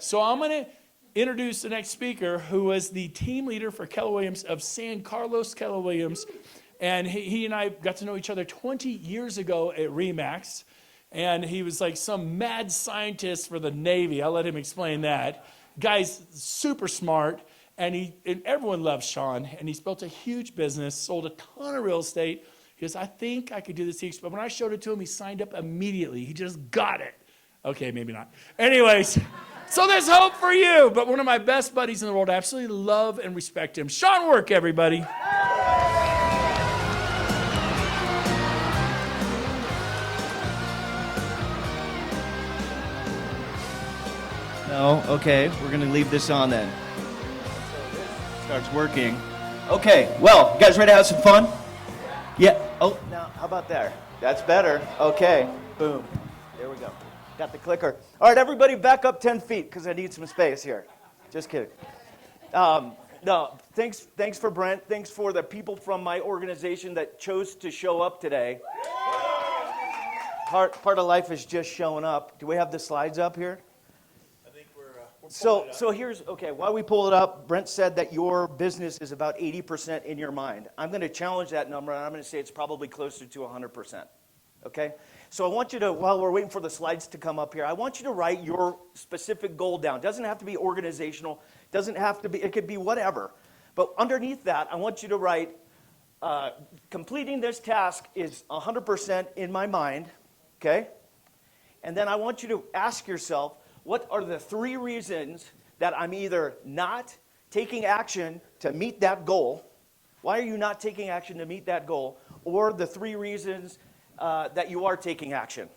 So I'm going to introduce the next speaker, who was the team leader for Keller Williams of San Carlos Keller Williams. And he and I got to know each other 20 years ago at RE/MAX. And he was like some mad scientist for the Navy. I'll let him explain that. Guy's super smart. And everyone loves Sean. And he's built a huge business, sold a ton of real estate. He goes, I think I could do this. But when I showed it to him, he signed up immediately. He just got it. Okay, maybe not. Anyways, so there's hope for you. But one of my best buddies in the world, I absolutely love and respect him. Sean Work, everybody. No, okay, we're going to leave this on then. So this starts working. Okay, well, you guys ready to have some fun? Yeah. Oh, now, how about there? That's better. Okay, boom. There we go. Got the clicker. All right, everybody back up 10 feet because I need some space here. Just kidding. No, thanks for Brent. Thanks for the people from my organization that chose to show up today. Part of life is just showing up. Do we have the slides up here? So here's, okay, while we pull it up, Brent said that your business is about 80% in your mind. I'm going to challenge that number, and I'm going to say it's probably closer to 100%, okay? So I want you to, while we're waiting for the slides to come up here, I want you to write your specific goal down. It doesn't have to be organizational. It doesn't have to be, it could be whatever. But underneath that, I want you to write, completing this task is 100% in my mind, okay? And then I want you to ask yourself, what are the 3 reasons that I'm either not taking action to meet that goal? Why are you not taking action to meet that goal? Or the 3 reasons that you are taking action.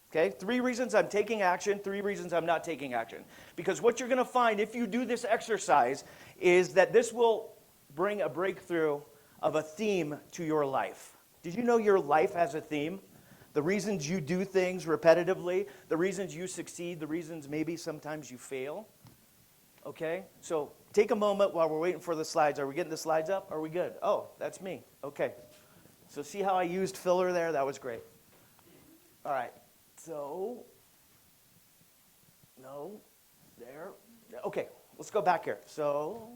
Okay? 3 reasons I'm taking action, 3 reasons I'm not taking action. Because what you're going to find if you do this exercise is that this will bring a breakthrough of a theme to your life. Did you know your life has a theme? The reasons you do things repetitively, the reasons you succeed, the reasons maybe sometimes you fail. Okay? So take a moment while we're waiting for the slides. Are we getting the slides up? Are we good? Oh, that's me. Okay. So see how I used filler there? That was great. All right. So, no, there. Okay, let's go back here. So,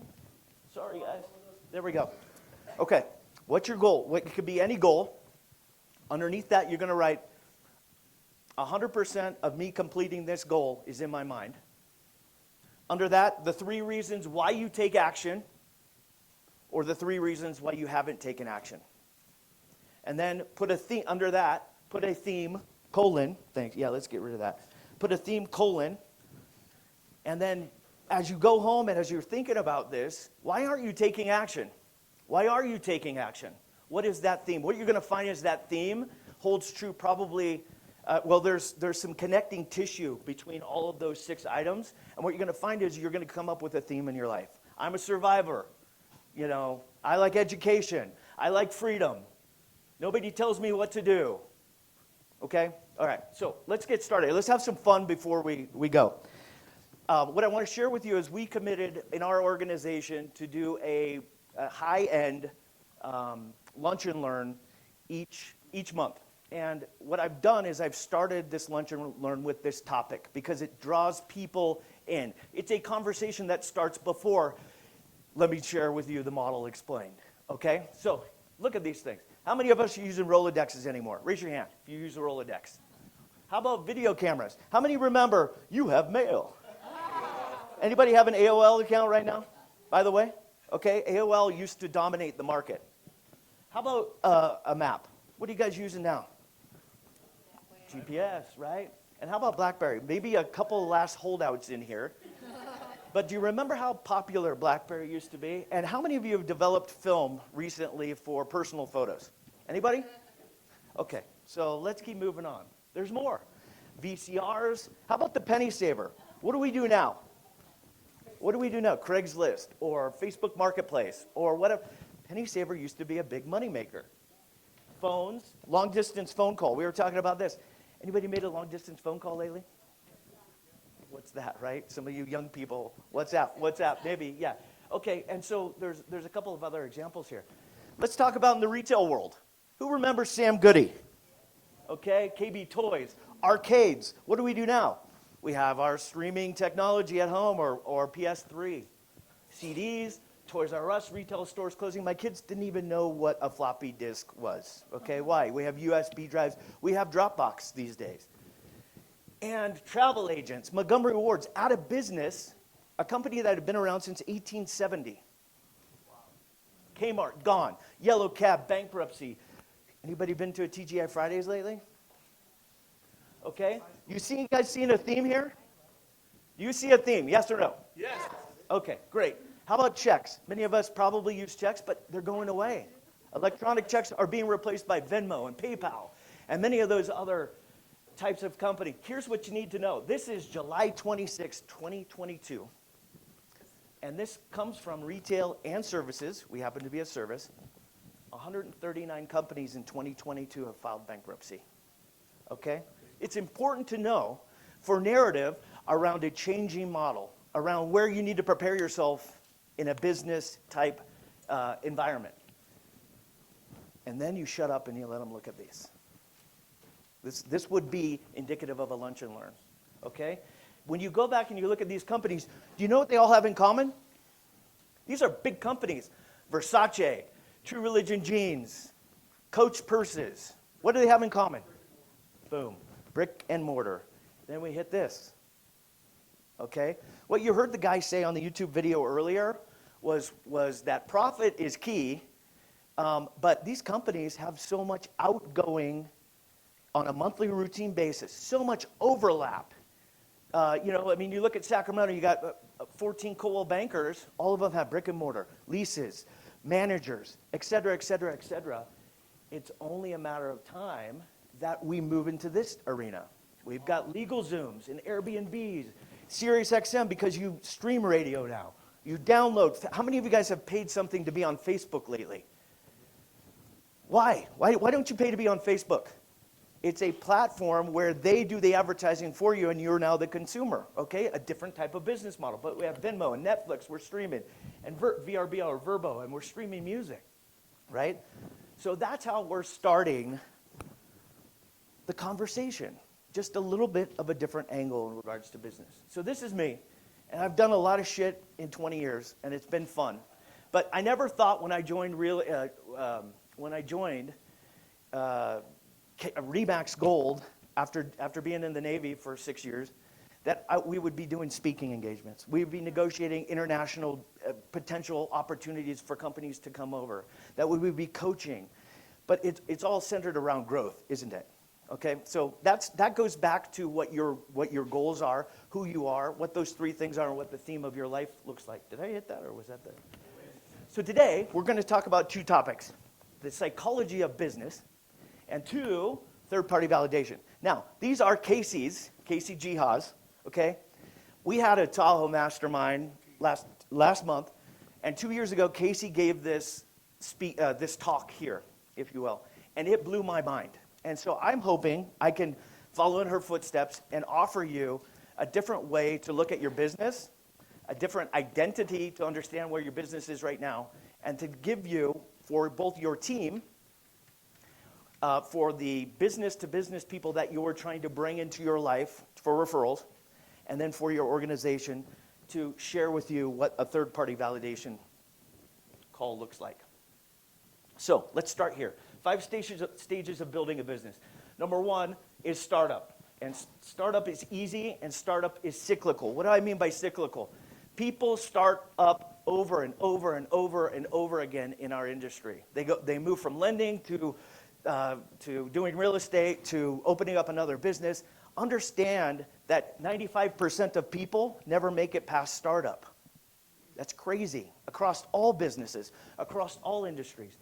sorry guys. There we go. Okay, what's your goal? It could be any goal. Underneath that, you're going to write 100% of me completing this goal is in my mind. Under that, the 3 reasons why you take action, or the 3 reasons why you haven't taken action. And then put a theme under that, put a theme, colon, thanks, yeah, let's get rid of that. Put a theme, colon, and then as you go home and as you're thinking about this, why aren't you taking action? Why are you taking action? What is that theme? What you're going to find is that theme holds true probably, there's some connecting tissue between all of those 6 items. And what you're going to find is you're going to come up with a theme in your life. I'm a survivor. You know, I like education. I like freedom. Nobody tells me what to do. Okay? All right. So let's get started. Let's have some fun before we go. What I want to share with you is we committed in our organization to do a high-end lunch and learn each month. And what I've done is I've started this lunch and learn with this topic because it draws people in. It's a conversation that starts before, let me share with you the model explained. Okay? So look at these things. How many of us are using Rolodexes anymore? Raise your hand if you use a Rolodex. How about video cameras? How many remember you have mail? Anybody have an AOL account right now, by the way? Okay, AOL used to dominate the market. How about a map? What are you guys using now? GPS, right? And how about BlackBerry? Maybe a couple of last holdouts in here. But do you remember how popular BlackBerry used to be? And how many of you have developed film recently for personal photos? Anybody? Okay, so let's keep moving on. There's more. VCRs. How about the penny saver? What do we do now? What do we do now? Craigslist or Facebook Marketplace or whatever. Penny saver used to be a big moneymaker. Phones, long-distance phone call. We were talking about this. Anybody made a long-distance phone call lately? What's that, right? Some of you young people, WhatsApp, maybe, yeah. Okay, and so there's a couple of other examples here. Let's talk about in the retail world. Who remembers Sam Goody? Okay, KB Toys, arcades. What do we do now? We have our streaming technology at home or PS3, CDs, Toys R Us, retail stores closing. My kids didn't even know what a floppy disk was. Okay, why? We have USB drives. We have Dropbox these days. And travel agents, Montgomery Ward's out of business, a company that had been around since 1870. Kmart, gone. Yellow Cab, bankruptcy. Anybody been to a TGI Fridays lately? Okay. You guys seeing a theme here? Do you see a theme, yes or no? Yes. Okay, great. How about checks? Many of us probably use checks, but they're going away. Electronic checks are being replaced by Venmo and PayPal and many of those other types of company. Here's what you need to know. This is July 26, 2022. And this comes from retail and services. We happen to be a service. 139 companies in 2022 have filed bankruptcy. Okay? It's important to know for narrative around a changing model, around where you need to prepare yourself in a business type environment. And then you shut up and you let them look at these. This would be indicative of a lunch and learn. Okay? When you go back and you look at these companies, do you know what they all have in common? These are big companies. Versace, True Religion jeans, Coach purses. What do they have in common? Boom. Brick and mortar. Then we hit this. Okay? What you heard the guy say on the YouTube video earlier was that profit is key, but these companies have so much outgoing on a monthly routine basis, so much overlap. You look at Sacramento, you got 14 Coldwell bankers, all of them have brick and mortar, leases, managers, et cetera, et cetera, et cetera. It's only a matter of time that we move into this arena. We've got LegalZooms and Airbnbs, SiriusXM because you stream radio now. You download. How many of you guys have paid something to be on Facebook lately? Why? Why don't you pay to be on Facebook? It's a platform where they do the advertising for you and you're now the consumer, okay? A different type of business model. But we have Venmo and Netflix, we're streaming, and VRBO or Verbo, and we're streaming music, right? So that's how we're starting the conversation. Just a little bit of a different angle in regards to business. So this is me, and I've done a lot of shit in 20 years, and it's been fun. But I never thought when I joined Remax Gold, after being in the Navy for 6 years, that we would be doing speaking engagements. We would be negotiating international potential opportunities for companies to come over. That we would be coaching. But it's all centered around growth, isn't it? Okay, so that goes back to what your goals are, who you are, what those three things are, and what the theme of your life looks like. Did I hit that, or was that the? So today, we're going to talk about two topics. The psychology of business, and two, third-party validation. Now, these are Casey Jihaz, okay? We had a Tahoe Mastermind last month, and 2 years ago, Casey gave this talk here, if you will, and it blew my mind. And so I'm hoping I can follow in her footsteps and offer you a different way to look at your business, a different identity to understand where your business is right now, and to give you, for both your team, for the business-to-business people that you're trying to bring into your life for referrals, and then for your organization to share with you what a third-party validation call looks like. So let's start here. 5 stages of building a business. Number 1 is startup. And startup is easy, and startup is cyclical. What do I mean by cyclical? People start up over and over and over and over again in our industry. They move from lending to doing real estate to opening up another business. Understand that 95% of people never make it past startup. That's crazy. Across all businesses, across all industries.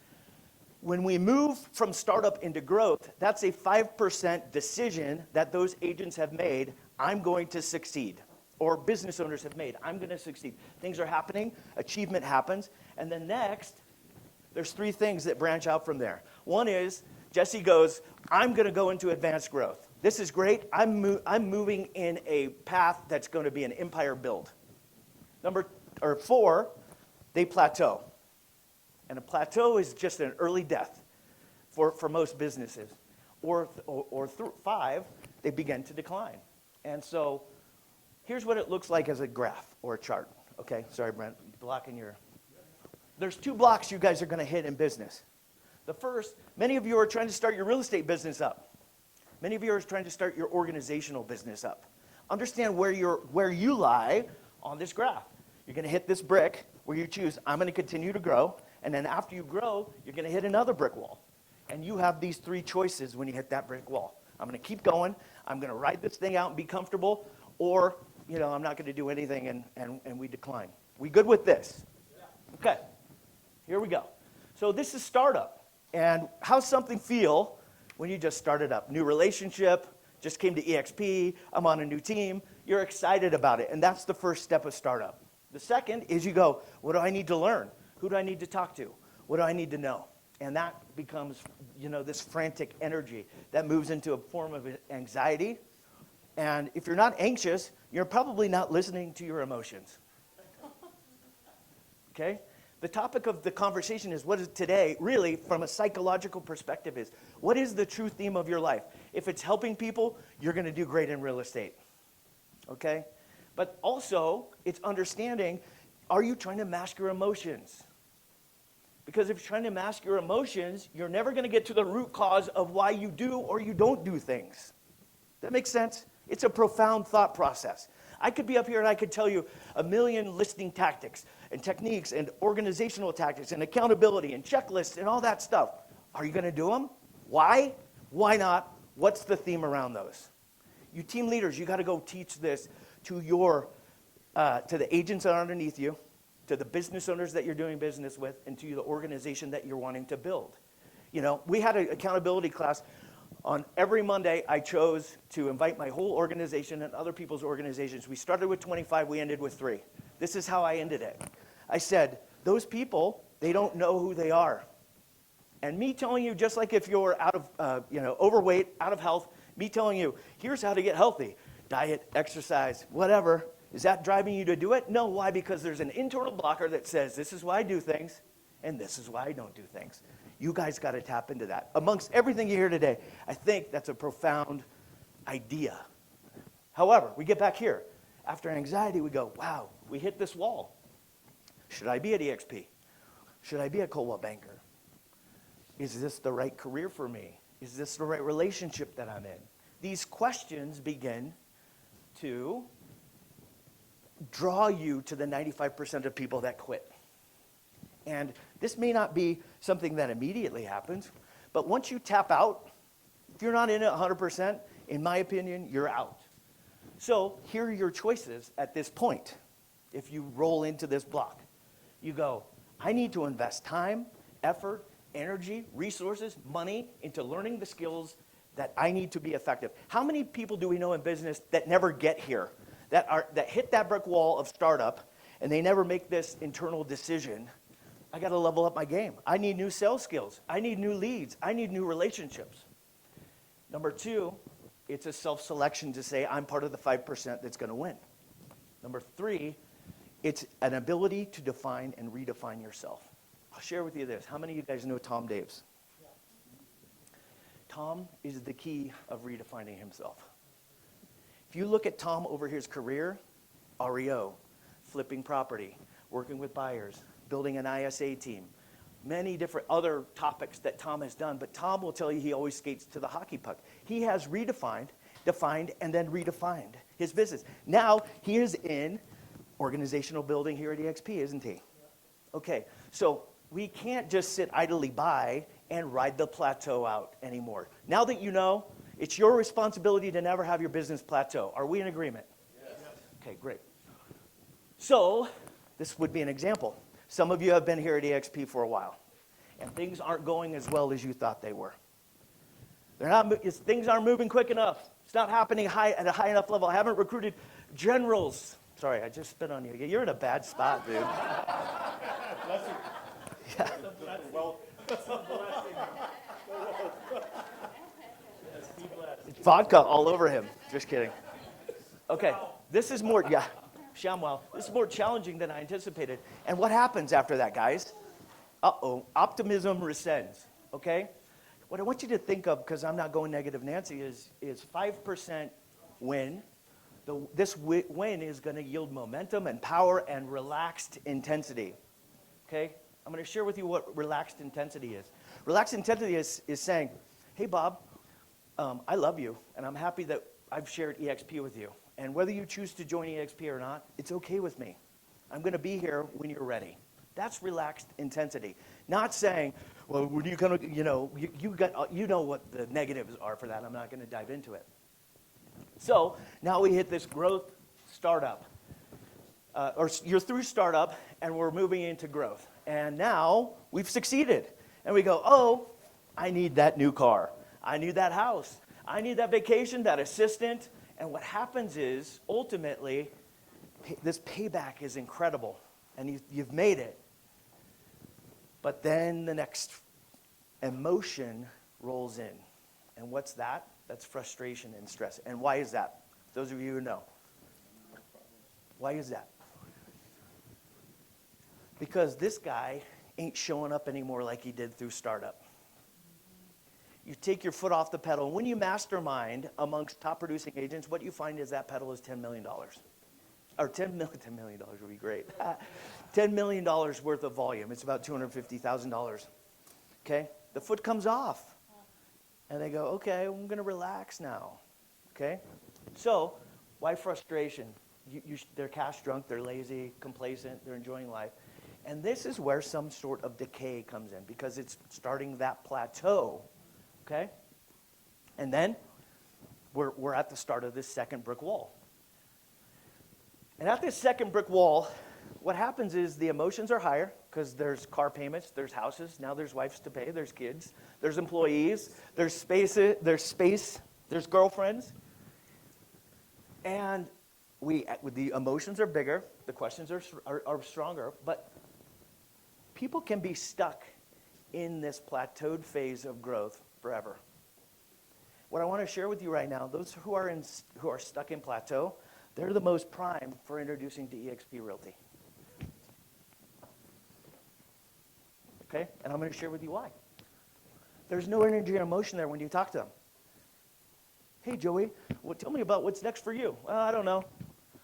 When we move from startup into growth, that's a 5% decision that those agents have made, I'm going to succeed. Or business owners have made, I'm going to succeed. Things are happening, achievement happens, and then next, there's 3 things that branch out from there. One is, Jesse goes, I'm going to go into advanced growth. This is great. I'm moving in a path that's going to be an empire build. 4, they plateau. And a plateau is just an early death for most businesses. Or 5, they begin to decline. And so Here's what it looks like as a graph or a chart. Okay, sorry, Brent, blocking your. There's 2 blocks you guys are going to hit in business. The first, many of you are trying to start your real estate business up. Many of you are trying to start your organizational business up. Understand where you lie on this graph. You're going to hit this brick where you choose, I'm going to continue to grow, and then after you grow, you're going to hit another brick wall. And you have these 3 choices when you hit that brick wall. I'm going to keep going, I'm going to ride this thing out and be comfortable, or, I'm not going to do anything and we decline. We good with this? Okay, here we go. So this is startup. And how's something feel when you just started up? New relationship, just came to EXP, I'm on a new team, you're excited about it, and that's the first step of startup. The second is you go, what do I need to learn? Who do I need to talk to? What do I need to know? And that becomes, this frantic energy that moves into a form of anxiety. And if you're not anxious, you're probably not listening to your emotions. Okay? The topic of the conversation is what is today, really, from a psychological perspective is, what is the true theme of your life? If it's helping people, you're going to do great in real estate. Okay? But also, it's understanding, are you trying to mask your emotions? Because if you're trying to mask your emotions, you're never going to get to the root cause of why you do or you don't do things. That makes sense? It's a profound thought process. I could be up here and I could tell you a million listing tactics and techniques and organizational tactics and accountability and checklists and all that stuff. Are you going to do them? Why? Why not? What's the theme around those? You team leaders, you got to go teach this to the agents that are underneath you, to the business owners that you're doing business with, and to the organization that you're wanting to build. We had an accountability class. On every Monday, I chose to invite my whole organization and other people's organizations. We started with 25, we ended with 3. This is how I ended it. I said, those people, they don't know who they are. And me telling you, just like if you're out of, overweight, out of health, me telling you, here's how to get healthy. Diet, exercise, whatever. Is that driving you to do it? No, why? Because there's an internal blocker that says, this is why I do things, and this is why I don't do things. You guys got to tap into that. Amongst everything you hear today, I think that's a profound idea. However, we get back here. After anxiety, we go, wow, we hit this wall. Should I be at EXP? Should I be a Coldwell Banker? Is this the right career for me? Is this the right relationship that I'm in? These questions begin to draw you to the 95% of people that quit. And this may not be something that immediately happens, but once you tap out, if you're not in it 100%, in my opinion, you're out. So here are your choices at this point. If you roll into this block, you go, I need to invest time, effort, energy, resources, money into learning the skills that I need to be effective. How many people do we know in business that never get here, that hit that brick wall of startup, and they never make this internal decision? I got to level up my game. I need new sales skills. I need new leads. I need new relationships. Number 2, it's a self-selection to say I'm part of the 5% that's going to win. Number 3, it's an ability to define and redefine yourself. I'll share with you this. How many of you guys know Tom Daves? Yeah. Tom is the key of redefining himself. If you look at Tom over his career, REO, flipping property, working with buyers, building an ISA team, many different other topics that Tom has done, but Tom will tell you he always skates to the hockey puck. He has redefined, defined, and then redefined his business. Now he is in organizational building here at EXP, isn't he? Okay, so we can't just sit idly by and ride the plateau out anymore. Now that you know, it's your responsibility to never have your business plateau. Are we in agreement? Yes. Okay, great. So this would be an example. Some of you have been here at EXP for a while, and things aren't going as well as you thought they were. Things aren't moving quick enough. It's not happening at a high enough level. I haven't recruited generals. Sorry, I just spit on you. You're in a bad spot, dude. Bless you. Yeah. Well, Vodka all over him. Just kidding. Okay, this is more, ShamWow. This is more challenging than I anticipated. And what happens after that, guys? Optimism rescinds, okay? What I want you to think of, because I'm not going negative Nancy, is 5% win, This win is going to yield momentum and power and relaxed intensity. Okay? I'm going to share with you what relaxed intensity is. Relaxed intensity is saying, hey, Bob, I love you, and I'm happy that I've shared EXP with you. And whether you choose to join EXP or not, it's okay with me. I'm going to be here when you're ready. That's relaxed intensity. Not saying, well, when you come, you know what the negatives are for that. I'm not going to dive into it. So now we hit this growth startup. Or you're through startup, and we're moving into growth. And now we've succeeded. And we go, oh, I need that new car. I need that house. I need that vacation, that assistant. And what happens is, ultimately, this payback is incredible. And you've made it. But then the next emotion rolls in. And what's that? That's frustration and stress. And why is that? Those of you who know. Why is that? Because this guy ain't showing up anymore like he did through startup. You take your foot off the pedal. When you mastermind amongst top producing agents, what you find is that pedal is $10 million. Or $10 million would be great. $10 million worth of volume. It's about $250,000. Okay? The foot comes off. And they go, okay, I'm going to relax now. Okay? So, why frustration? They're cash drunk, they're lazy, complacent, they're enjoying life. And this is where some sort of decay comes in because it's starting that plateau. Okay? And then we're at the start of this second brick wall. And at this second brick wall, what happens is the emotions are higher because there's car payments, there's houses, now there's wives to pay, there's kids, there's employees, there's space, there's girlfriends. And the emotions are bigger, the questions are stronger, but people can be stuck in this plateaued phase of growth forever. What I want to share with you right now, those who are stuck in plateau, they're the most prime for introducing to EXP Realty. Okay? And I'm going to share with you why. There's no energy and emotion there when you talk to them. Hey, Joey, tell me about what's next for you. Well, I don't know.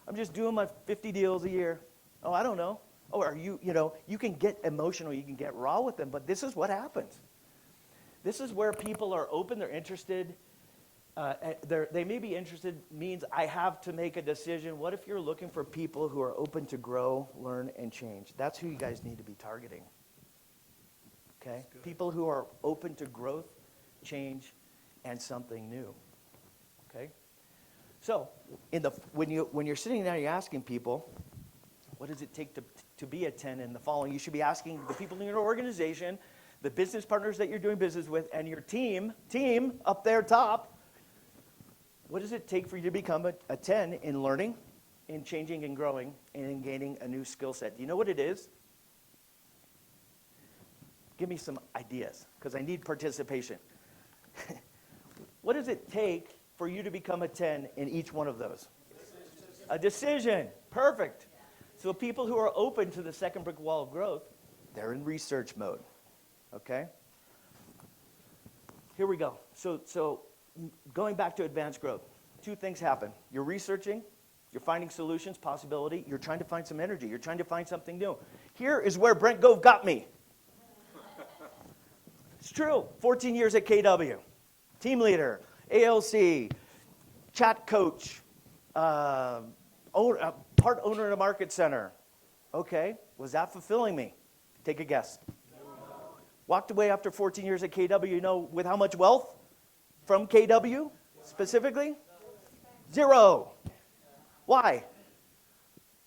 I'm just doing my 50 deals a year. Oh, I don't know. Oh, you can get emotional, you can get raw with them, but this is what happens. This is where people are open, they're interested. They may be interested, means I have to make a decision. What if you're looking for people who are open to grow, learn, and change? That's who you guys need to be targeting. Okay? People who are open to growth, change, and something new. Okay? So, when you're sitting there, you're asking people, what does it take to be a 10 in the following? You should be asking the people in your organization, the business partners that you're doing business with, and your team up there top, what does it take for you to become a 10 in learning, in changing and growing, and in gaining a new skill set? Do you know what it is? Give me some ideas, because I need participation. What does it take for you to become a 10 in each one of those? A decision. Perfect. So people who are open to the second brick wall of growth, they're in research mode. Okay? Here we go. So going back to advanced growth, two things happen. You're researching, you're finding solutions, possibility, you're trying to find some energy, you're trying to find something new. Here is where Brent Gove got me. It's true. 14 years at KW. Team leader, ALC, chat coach, part owner in a market center. Okay, was that fulfilling me? Take a guess. Walked away after 14 years at KW, you know, with how much wealth from KW specifically? 0. Why?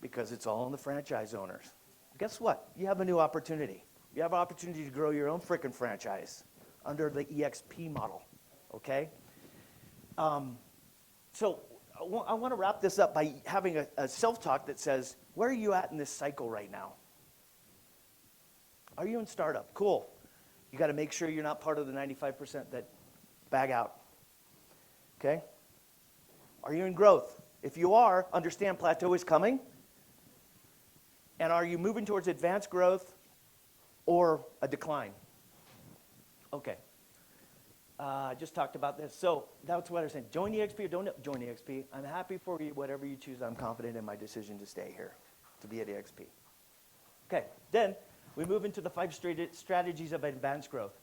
Because it's all on the franchise owners. Guess what? You have a new opportunity. You have an opportunity to grow your own frickin' franchise under the EXP model, okay? So I want to wrap this up by having a self-talk that says, where are you at in this cycle right now? Are you in startup? Cool. You got to make sure you're not part of the 95% that bag out, okay? Are you in growth? If you are, understand plateau is coming. And are you moving towards advanced growth or a decline? Okay. I just talked about this. So that's what I was saying. Join EXP or don't join EXP. I'm happy for you, whatever you choose. I'm confident in my decision to stay here, to be at EXP. Okay, then we move into the 5 strategies of advanced growth.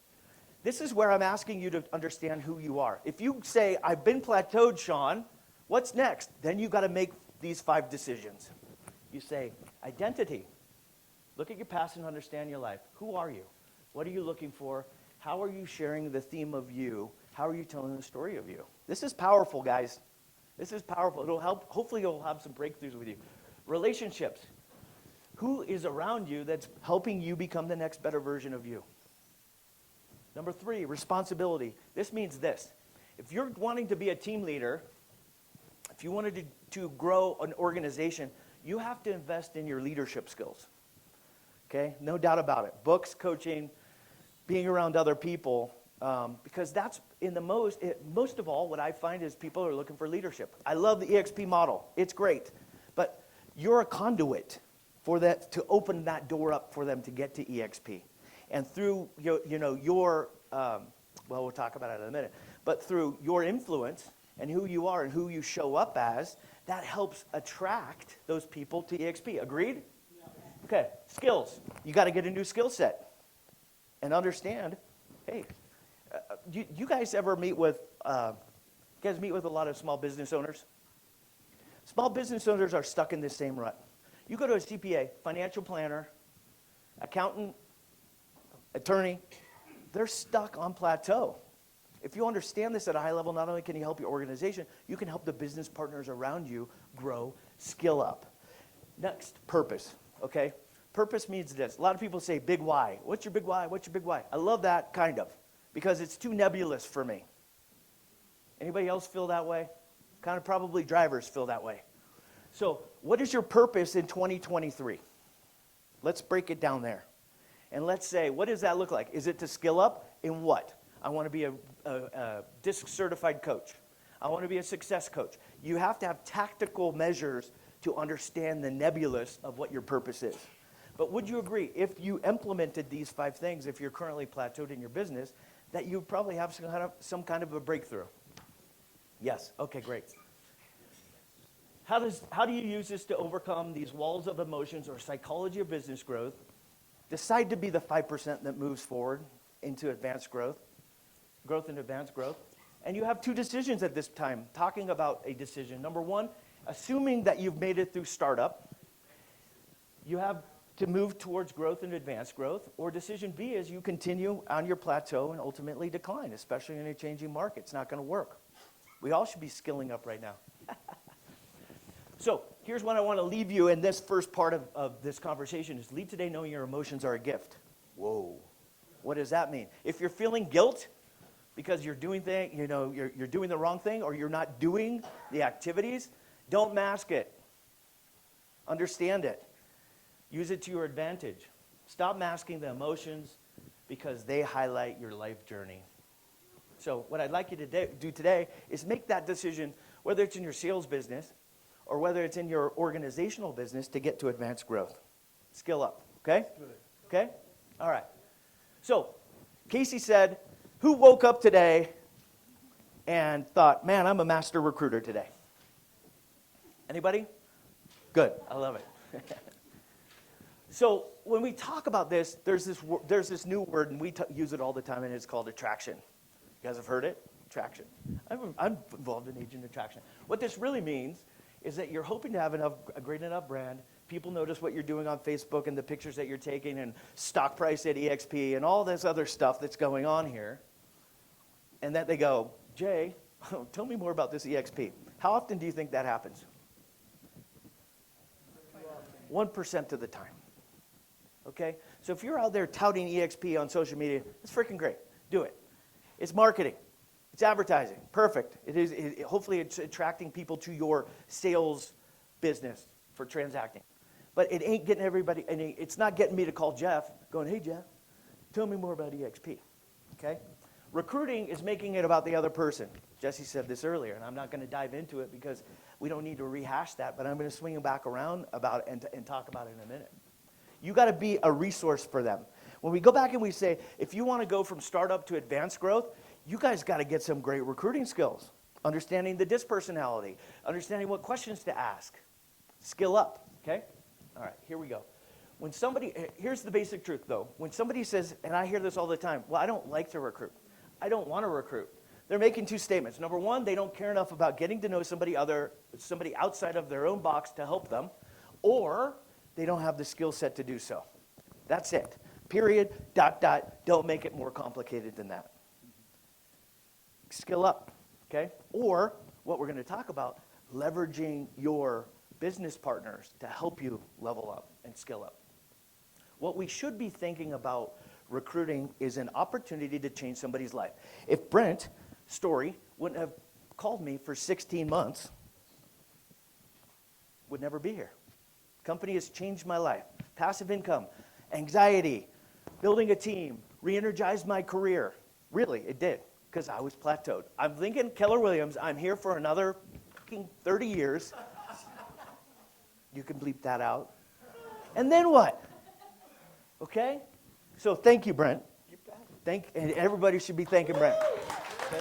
This is where I'm asking you to understand who you are. If you say, I've been plateaued, Sean, what's next? Then you got to make these 5 decisions. You say, identity. Look at your past and understand your life. Who are you? What are you looking for? How are you sharing the theme of you? How are you telling the story of you? This is powerful, guys. This is powerful. It'll help. Hopefully, you'll have some breakthroughs with you. Relationships. Who is around you that's helping you become the next better version of you? Number 3, responsibility. This means this. If you're wanting to be a team leader, if you wanted to grow an organization, you have to invest in your leadership skills. Okay? No doubt about it. Books, coaching, being around other people, because that's in the most of all, what I find is people are looking for leadership. I love the EXP model. It's great. But you're a conduit for that, to open that door up for them to get to EXP. And through your we'll talk about it in a minute, but through your influence and who you are and who you show up as, that helps attract those people to EXP. Agreed? Yeah. Okay, skills. You got to get a new skill set and understand, hey, you guys ever meet with, a lot of small business owners? Small business owners are stuck in this same rut. You go to a CPA, financial planner, accountant, attorney, they're stuck on plateau. If you understand this at a high level, not only can you help your organization, you can help the business partners around you grow, skill up. Next, purpose, okay? Purpose means this. A lot of people say, big why. What's your big why? What's your big why? I love that, kind of, because it's too nebulous for me. Anybody else feel that way? Kind of probably drivers feel that way. So what is your purpose in 2023? Let's break it down there. And let's say, what does that look like? Is it to skill up in what? I want to be a DISC certified coach. I want to be a success coach. You have to have tactical measures to understand the nebulous of what your purpose is. But would you agree, if you implemented these 5 things, if you're currently plateaued in your business, that you probably have some kind of a breakthrough? Yes. Okay, great. How do you use this to overcome these walls of emotions or psychology of business growth? Decide to be the 5% that moves forward into advanced growth and advanced growth. And you have 2 decisions at this time, talking about a decision. Number 1, assuming that you've made it through startup, you have to move towards growth and advanced growth. Or decision B is you continue on your plateau and ultimately decline, especially in a changing market. It's not going to work. We all should be skilling up right now. So here's what I want to leave you in this first part of this conversation is leave today knowing your emotions are a gift. Whoa. What does that mean? If you're feeling guilt because you're doing you're doing the wrong thing or you're not doing the activities, don't mask it. Understand it. Use it to your advantage. Stop masking the emotions because they highlight your life journey. So what I'd like you to do today is make that decision, whether it's in your sales business or whether it's in your organizational business, to get to advanced growth. Skill up, okay? Okay? All right. So Casey said, who woke up today and thought, man, I'm a master recruiter today? Anybody? Good. I love it. So when we talk about this, there's this new word, and we use it all the time, and it's called attraction. You guys have heard it? Attraction. I'm involved in agent attraction. What this really means is that you're hoping to have a great enough brand. People notice what you're doing on Facebook and the pictures that you're taking and stock price at EXP and all this other stuff that's going on here. And that they go, Jay, tell me more about this EXP. How often do you think that happens? 1% of the time. Okay? So if you're out there touting EXP on social media, it's freaking great. Do it. It's marketing. It's advertising. Perfect. Hopefully it's attracting people to your sales business for transacting. But it ain't getting everybody, and it's not getting me to call Jeff going, hey, Jeff, tell me more about EXP. Okay? Recruiting is making it about the other person. Jesse said this earlier, and I'm not going to dive into it because we don't need to rehash that, but I'm going to swing back around about it and talk about it in a minute. You got to be a resource for them. When we go back and we say, if you want to go from startup to advanced growth, you guys got to get some great recruiting skills, understanding the DISC personality, understanding what questions to ask. Skill up, okay? All right, here we go. When somebody, here's the basic truth though. When somebody says, and I hear this all the time, well, I don't like to recruit. I don't want to recruit. They're making two statements. Number one, they don't care enough about getting to know somebody outside of their own box to help them, or they don't have the skill set to do so. That's it. Period, ... Don't make it more complicated than that. Skill up, okay? Or what we're going to talk about, leveraging your business partners to help you level up and skill up. What we should be thinking about recruiting is an opportunity to change somebody's life. If Brent Story wouldn't have called me for 16 months, would never be here. Company has changed my life. Passive income, anxiety, building a team, re-energized my career. Really, it did, because I was plateaued. I'm thinking Keller Williams, I'm here for another 30 years. You can bleep that out. And then what? Okay? So thank you, Brent. And everybody should be thanking Brent. Okay?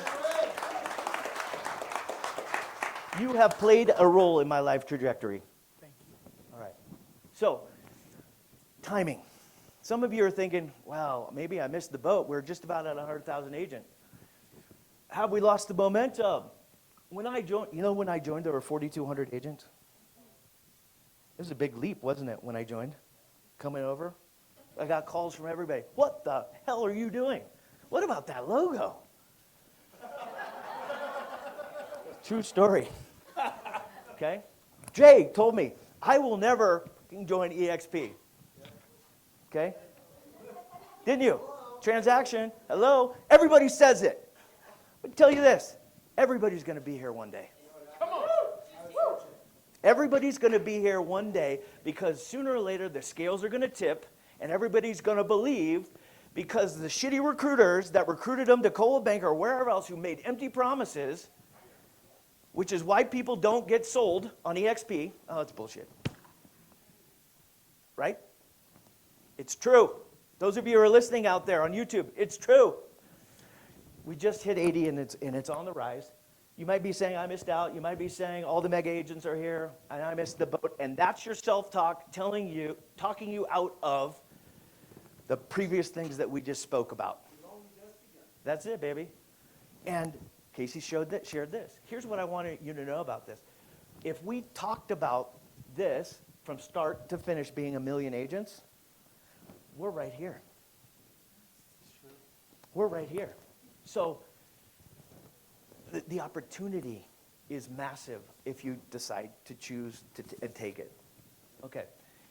You have played a role in my life trajectory. Thank you. All right. So, timing. Some of you are thinking, well, maybe I missed the boat. We're just about at 100,000 agent. Have we lost the momentum? When I joined, there were 4,200 agents. It was a big leap, wasn't it, when I joined? Coming over. I got calls from everybody. What the hell are you doing? What about that logo? True story. Okay? Jay told me, I will never join EXP. Okay? Didn't you? Transaction. Hello? Everybody says it. But tell you this, everybody's going to be here one day. Everybody's going to be here one day because sooner or later the scales are going to tip and everybody's going to believe because the shitty recruiters that recruited them to Coldwell Banker or wherever else who made empty promises, which is why people don't get sold on EXP. Oh, it's bullshit. Right? It's true. Those of you who are listening out there on YouTube, it's true. We just hit 80 and it's on the rise. You might be saying, I missed out. You might be saying, all the mega agents are here, and I missed the boat. And that's your self-talk talking you out of the previous things that we just spoke about. That's it, baby. And Casey shared this. Here's what I wanted you to know about this. If we talked about this from start to finish being 1 million agents, we're right here. We're right here. So the opportunity is massive if you decide to choose and take it. Okay,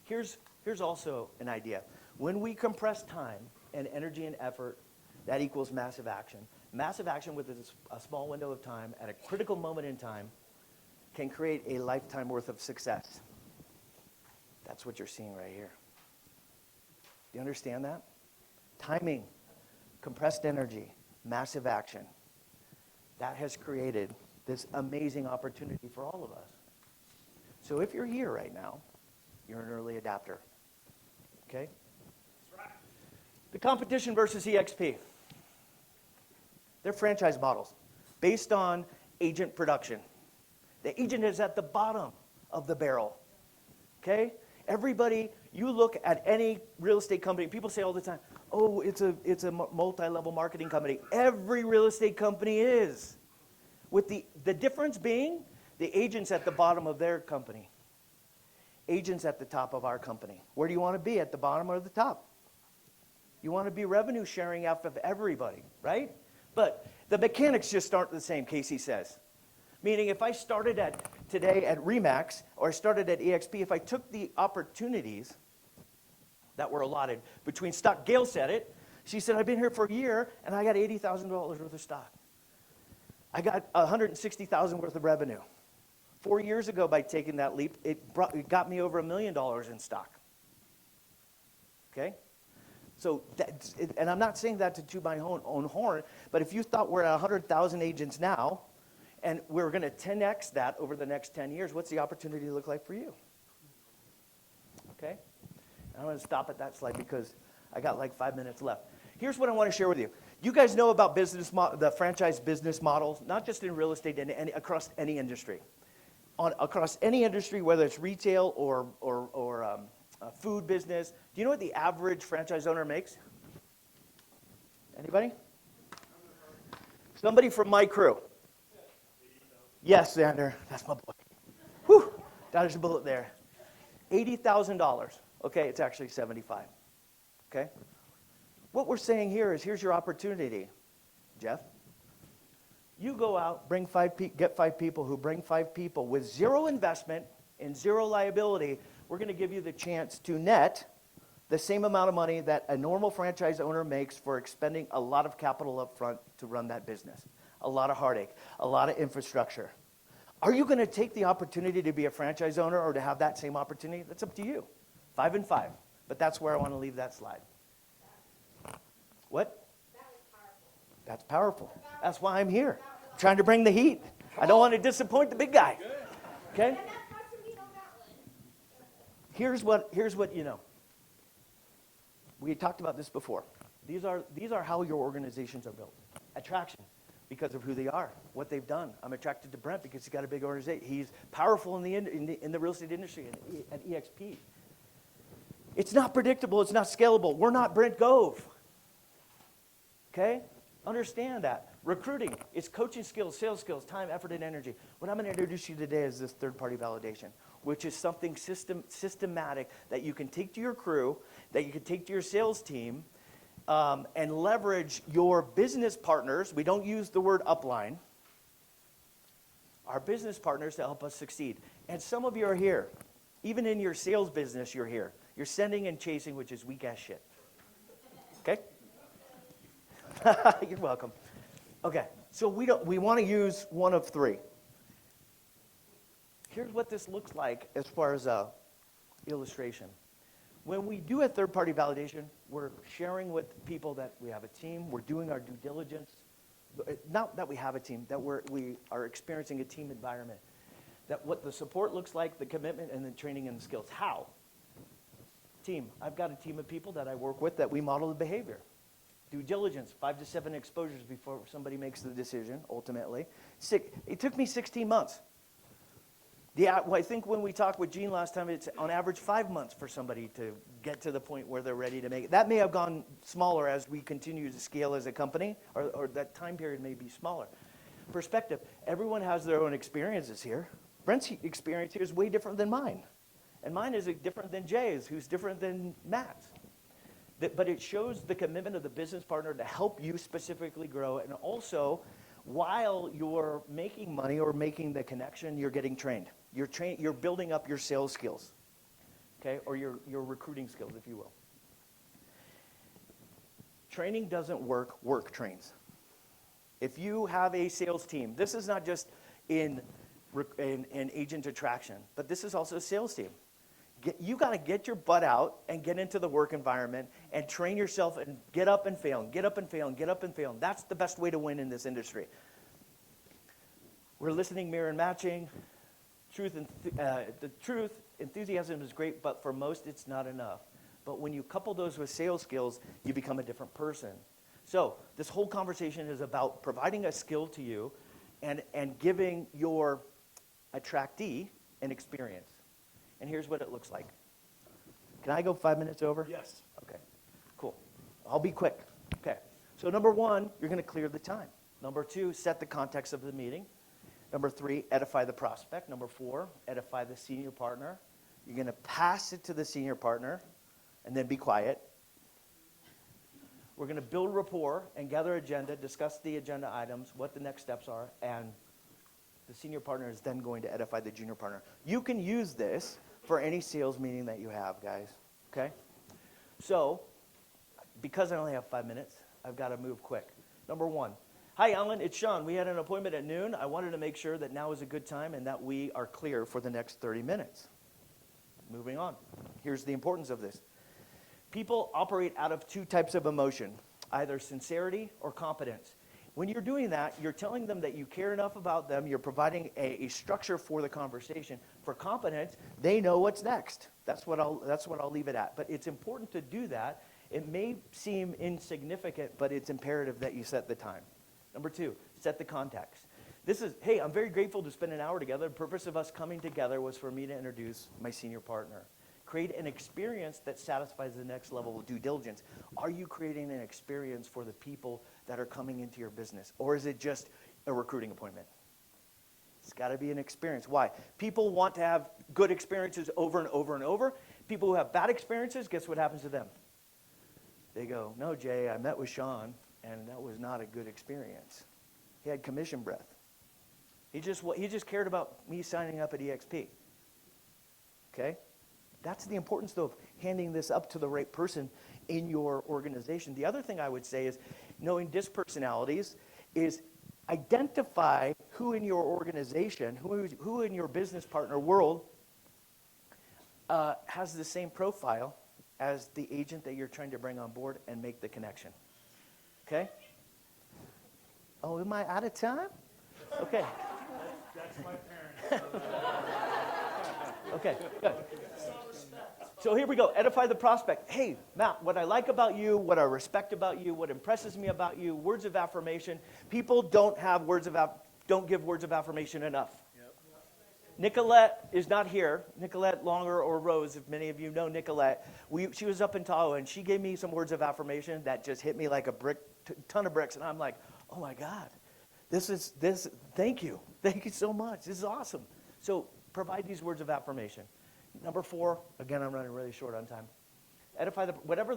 here's also an idea. When we compress time and energy and effort, that equals massive action. Massive action with a small window of time at a critical moment in time can create a lifetime worth of success. That's what you're seeing right here. Do you understand that? Timing, compressed energy, massive action. That has created this amazing opportunity for all of us. So if you're here right now, you're an early adapter. Okay? That's right. The competition versus EXP. They're franchise models based on agent production. The agent is at the bottom of the barrel. Okay? Everybody, you look at any real estate company, people say all the time, oh, it's a multi-level marketing company. Every real estate company is. With the difference being, the agent's at the bottom of their company. Agent's at the top of our company. Where do you want to be, at the bottom or the top? You want to be revenue sharing off of everybody, right? But the mechanics just aren't the same, Casey says. Meaning if I started today at Remax or I started at EXP, if I took the opportunities that were allotted between stock, Gail said it. She said, I've been here for a year and I got $80,000 worth of stock. I got $160,000 worth of revenue. 4 years ago, by taking that leap, it got me over $1 million in stock. Okay? So, and I'm not saying that to toot my own horn, but if you thought we're at 100,000 agents now, and we're going to 10x that over the next 10 years, what's the opportunity look like for you? Okay? I'm going to stop at that slide because I got like 5 minutes left. Here's what I want to share with you. You guys know about the franchise business models, not just in real estate, across any industry. Across any industry, whether it's retail or food business, do you know what the average franchise owner makes? Anybody? Somebody from my crew. Yes, Xander, that's my boy. Whew, dodged a bullet there. $80,000. Okay, it's actually 75. Okay? What we're saying here is, here's your opportunity, Jeff. You go out, get 5 people who bring 5 people with 0 investment and 0 liability. We're going to give you the chance to net the same amount of money that a normal franchise owner makes for expending a lot of capital up front to run that business. A lot of heartache, a lot of infrastructure. Are you going to take the opportunity to be a franchise owner or to have that same opportunity? That's up to you. 5 and 5. But that's where I want to leave that slide. What? That was powerful. That's powerful. That's why I'm here. I'm trying to bring the heat. I don't want to disappoint the big guy. Okay? And that person we know that one. Here's what you know. We talked about this before. These are how your organizations are built. Attraction, because of who they are, what they've done. I'm attracted to Brent because he's got a big organization. He's powerful in the real estate industry at EXP. It's not predictable. It's not scalable. We're not Brent Gove. Okay? Understand that. Recruiting, it's coaching skills, sales skills, time, effort, and energy. What I'm going to introduce you today is this third-party validation, which is something systematic that you can take to your crew, that you can take to your sales team, and leverage your business partners. We don't use the word upline. Our business partners to help us succeed. And some of you are here. Even in your sales business, you're here. You're sending and chasing, which is weak-ass shit. Okay? You're welcome. Okay, so we want to use one of 3. Here's what this looks like as far as a illustration. When we do a third-party validation, we're sharing with people that we have a team. We're doing our due diligence. Not that we have a team, that we are experiencing a team environment. That what the support looks like, the commitment, and the training and the skills. How? Team. I've got a team of people that I work with that we model the behavior. Due diligence, 5 to 7 exposures before somebody makes the decision, ultimately. It took me 16 months. I think when we talked with Gene last time, it's on average 5 months for somebody to get to the point where they're ready to make it. That may have gone smaller as we continue to scale as a company, or that time period may be smaller. Perspective, everyone has their own experiences here. Brent's experience here is way different than mine. And mine is different than Jay's, who's different than Matt's. But it shows the commitment of the business partner to help you specifically grow. And also, while you're making money or making the connection, you're getting trained. You're building up your sales skills, okay, or your recruiting skills, if you will. Training doesn't work, work trains. If you have a sales team, this is not just in agent attraction, but this is also a sales team. You got to get your butt out and get into the work environment and train yourself and get up and fail, and get up and fail, and get up and fail. That's the best way to win in this industry. We're listening, mirror, and matching. The truth, enthusiasm is great, but for most, it's not enough. But when you couple those with sales skills, you become a different person. So this whole conversation is about providing a skill to you and giving your attractee an experience. And here's what it looks like. Can I go 5 minutes over? Yes. Okay, cool. I'll be quick. Okay, so number 1, you're going to clear the time. Number 2, set the context of the meeting. Number 3, edify the prospect. Number 4, edify the senior partner. You're going to pass it to the senior partner and then be quiet. We're going to build rapport and gather agenda, discuss the agenda items, what the next steps are, and the senior partner is then going to edify the junior partner. You can use this for any sales meeting that you have, guys, okay? So, because I only have 5 minutes, I've got to move quick. Number 1, hi, Alan, it's Sean. We had an appointment at noon. I wanted to make sure that now is a good time and that we are clear for the next 30 minutes. Moving on. Here's the importance of this. People operate out of 2 types of emotion, either sincerity or competence. When you're doing that, you're telling them that you care enough about them. You're providing a structure for the conversation. For competence, they know what's next. That's what I'll leave it at. But it's important to do that It may seem insignificant, but it's imperative that you set the time. Number 2, set the context. This is, hey, I'm very grateful to spend an hour together. The purpose of us coming together was for me to introduce my senior partner. Create an experience that satisfies the next level of due diligence. Are you creating an experience for the people that are coming into your business? Or is it just a recruiting appointment? It's got to be an experience. Why? People want to have good experiences over and over and over. People who have bad experiences, guess what happens to them? They go, no, Jay, I met with Sean, and that was not a good experience. He had commission breath. He just cared about me signing up at EXP. Okay? That's the importance, though, of handing this up to the right person in your organization. The other thing I would say is knowing dispersonalities is identify who in your organization, who in your business partner world has the same profile as the agent that you're trying to bring on board and make the connection. Okay? Oh, am I out of time? Okay. That's my parents. Okay, good. So here we go. Edify the prospect. Hey, Matt, what I like about you, what I respect about you, what impresses me about you, words of affirmation. People don't give words of affirmation enough. Yep. Nicolette is not here. Nicolette Longer or Rose, if many of you know Nicolette. She was up in Tahoe, and she gave me some words of affirmation that just hit me like a ton of bricks. And I'm like, oh my God, thank you. Thank you so much. This is awesome. So provide these words of affirmation. Number 4, again, I'm running really short on time. Edify whatever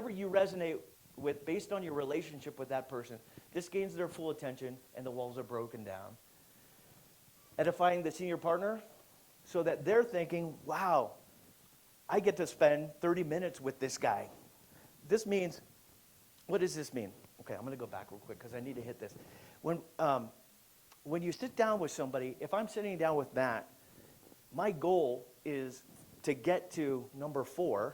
you resonate with based on your relationship with that person. This gains their full attention, and the walls are broken down. Edifying the senior partner so that they're thinking, wow, I get to spend 30 minutes with this guy. This means, what does this mean? Okay, I'm going to go back real quick because I need to hit this. When you sit down with somebody, if I'm sitting down with Matt, my goal is to get to number 4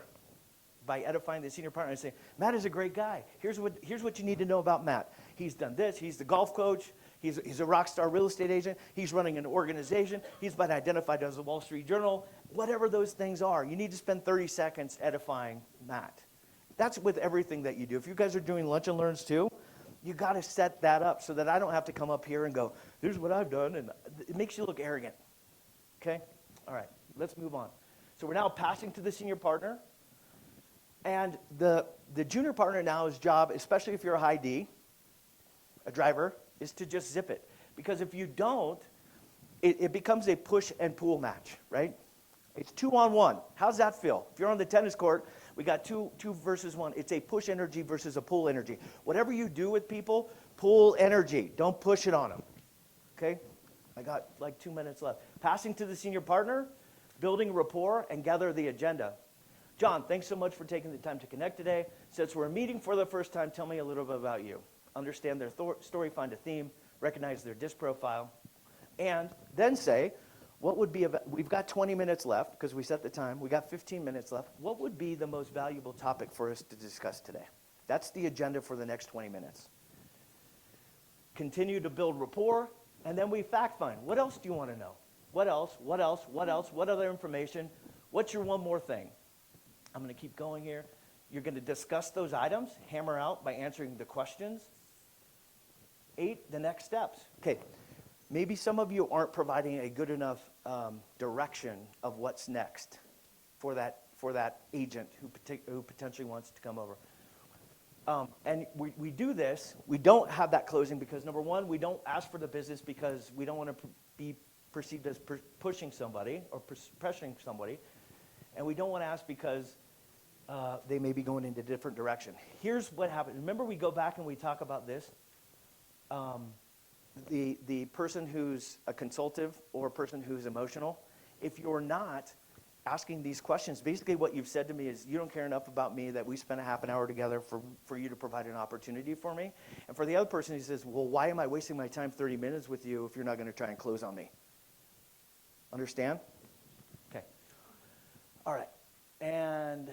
by edifying the senior partner and saying, Matt is a great guy. Here's what you need to know about Matt. He's done this. He's the golf coach. He's a rock star real estate agent. He's running an organization. He's been identified as a Wall Street Journal. Whatever those things are, you need to spend 30 seconds edifying Matt. That's with everything that you do. If you guys are doing lunch and learns too, you got to set that up so that I don't have to come up here and go, here's what I've done, and it makes you look arrogant. Okay? All right, let's move on. So we're now passing to the senior partner, and the junior partner now's job, especially if you're a high D, a driver, is to just zip it. Because if you don't, it becomes a push and pull match, right? It's 2-on-1. How's that feel? If you're on the tennis court, we got two versus one. It's a push energy versus a pull energy. Whatever you do with people, pull energy. Don't push it on them. Okay? I got like 2 minutes left. Passing to the senior partner, building rapport, and gather the agenda. John, thanks so much for taking the time to connect today. Since we're meeting for the first time, tell me a little bit about you. Understand their story, find a theme, recognize their disc profile, and then say, we've got 20 minutes left because we set the time. We got 15 minutes left. What would be the most valuable topic for us to discuss today? That's the agenda for the next 20 minutes. Continue to build rapport, and then we fact find. What else do you want to know? What else? What else? What else? What other information? What's your one more thing? I'm going to keep going here. You're going to discuss those items, hammer out by answering the questions. 8, the next steps. Okay. Maybe some of you aren't providing a good enough direction of what's next for that agent who potentially wants to come over. And we do this. We don't have that closing because, number one, we don't ask for the business because we don't want to be perceived as pushing somebody or pressuring somebody. And we don't want to ask because they may be going in a different direction. Here's what happens. Remember we go back and we talk about this? The person who's a consultative or a person who's emotional, if you're not asking these questions, basically what you've said to me is you don't care enough about me that we spent a half an hour together for you to provide an opportunity for me. And for the other person, he says, well, why am I wasting my time 30 minutes with you if you're not going to try and close on me? Understand? Okay. All right. And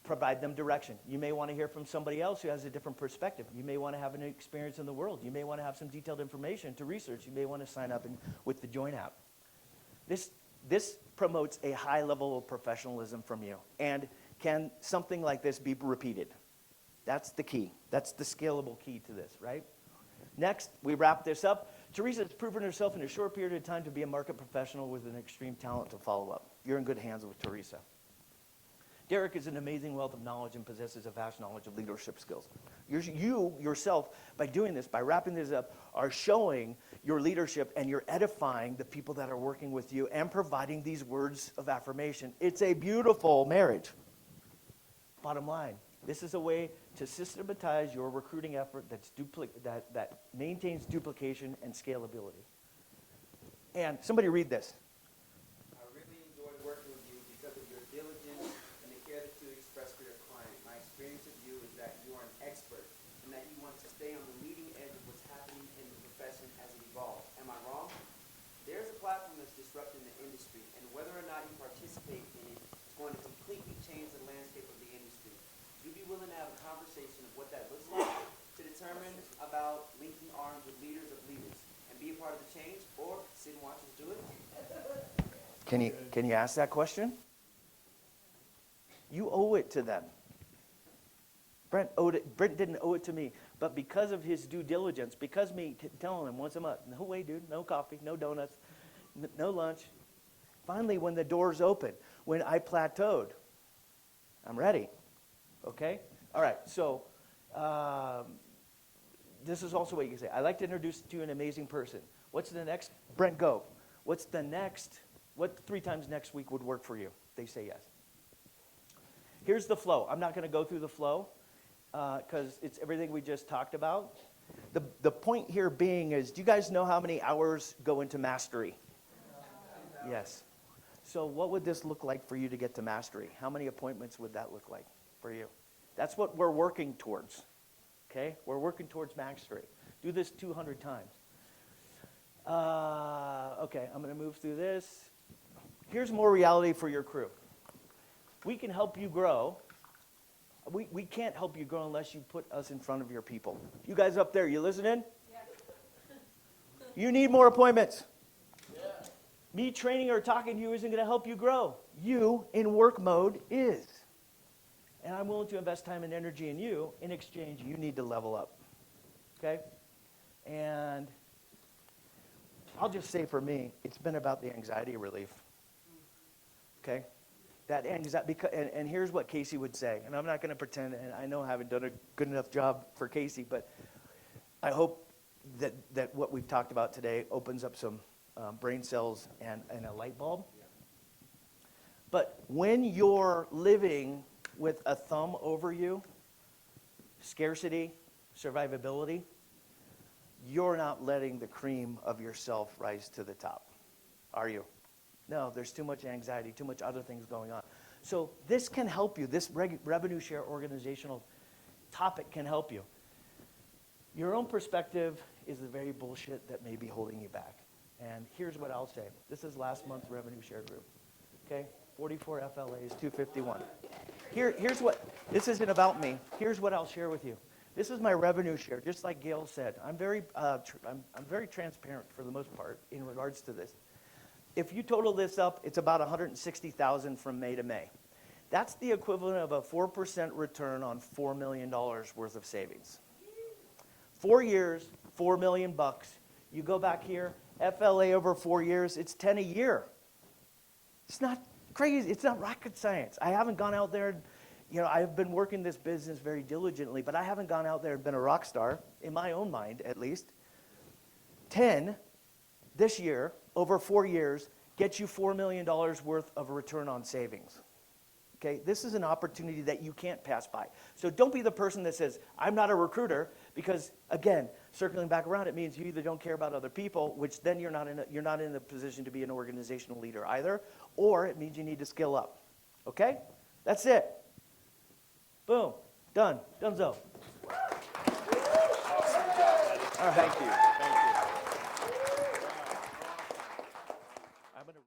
provide them direction. You may want to hear from somebody else who has a different perspective. You may want to have an experience in the world. You may want to have some detailed information to research. You may want to sign up with the Join app. This promotes a high level of professionalism from you? And can something like this be repeated? That's the key. That's the scalable key to this, right? Next, we wrap this up. Teresa has proven herself in a short period of time to be a market professional with an extreme talent to follow up. You're in good hands with Teresa. Derek is an amazing wealth of knowledge and possesses a vast knowledge of leadership skills. You yourself, by doing this, by wrapping this up, are showing your leadership and you're edifying the people that are working with you and providing these words of affirmation. It's a beautiful marriage. Bottom line, this is a way to systematize your recruiting effort that maintains duplication and scalability. And somebody read this. I really enjoyed working with you because of your diligence and the care that you express for your client. My experience with you is that you are an expert and that you want to stay on the leading edge of what's happening in the profession as it evolves. Am I wrong? There's a platform that's disrupting the industry, and whether or not you participate in it is going to completely change the landscape of the industry. Would you be willing to have a conversation of what that looks like to determine about linking arms with leaders of leaders and be a part of the change, or sit and watch us do it? Can you ask that question? You owe it to them. Brent didn't owe it to me, but because of his due diligence, because me telling him once a month, no way, dude, no coffee, no donuts, no lunch. Finally, when the doors open, when I plateaued, I'm ready. Okay? All right, so this is also what you can say. I'd like to introduce to you an amazing person. What's the next? Brent Gove. What's the next? What 3 times next week would work for you? They say yes. Here's the flow. I'm not going to go through the flow because it's everything we just talked about. The point here being is, do you guys know how many hours go into mastery? Yes. So what would this look like for you to get to mastery? How many appointments would that look like for you? That's what we're working towards. Okay? We're working towards mastery. Do this 200 times. Okay, I'm going to move through this. Here's more reality for your crew. We can help you grow. We can't help you grow unless you put us in front of your people. You guys up there, you listening? Yeah. You need more appointments. Yeah. Me training or talking to you isn't going to help you grow. You, in work mode, is. And I'm willing to invest time and energy in you. In exchange, you need to level up. Okay? And I'll just say for me, it's been about the anxiety relief. Okay? That anxiety, and here's what Casey would say, and I'm not going to pretend, and I know I haven't done a good enough job for Casey, but I hope that what we've talked about today opens up some brain cells and a light bulb. But when you're living with a thumb over you, scarcity, survivability, you're not letting the cream of yourself rise to the top, are you? No, there's too much anxiety, too much other things going on. So this can help you. This revenue share organizational topic can help you. Your own perspective is the very bullshit that may be holding you back. And here's what I'll say. This is last month's revenue share group. Okay? 44 FLAs, 251. Here's what, this isn't about me. Here's what I'll share with you. This is my revenue share, just like Gail said. I'm very transparent for the most part in regards to this. If you total this up, it's about $160,000 from May to May. That's the equivalent of a 4% return on $4 million worth of savings. 4 years, $4 million bucks. You go back here, FLA over 4 years, it's 10 a year. It's not crazy. It's not rocket science. I haven't gone out there, I've been working this business very diligently, but I haven't gone out there and been a rock star, in my own mind at least. 10 this year, over 4 years, gets you $4 million worth of return on savings. Okay, this is an opportunity that you can't pass by. So don't be the person that says, I'm not a recruiter, because again, circling back around, it means you either don't care about other people, which then you're not in a position to be an organizational leader either, or it means you need to skill up. Okay? That's it. Boom. Done. Donezo. All right. Thank you.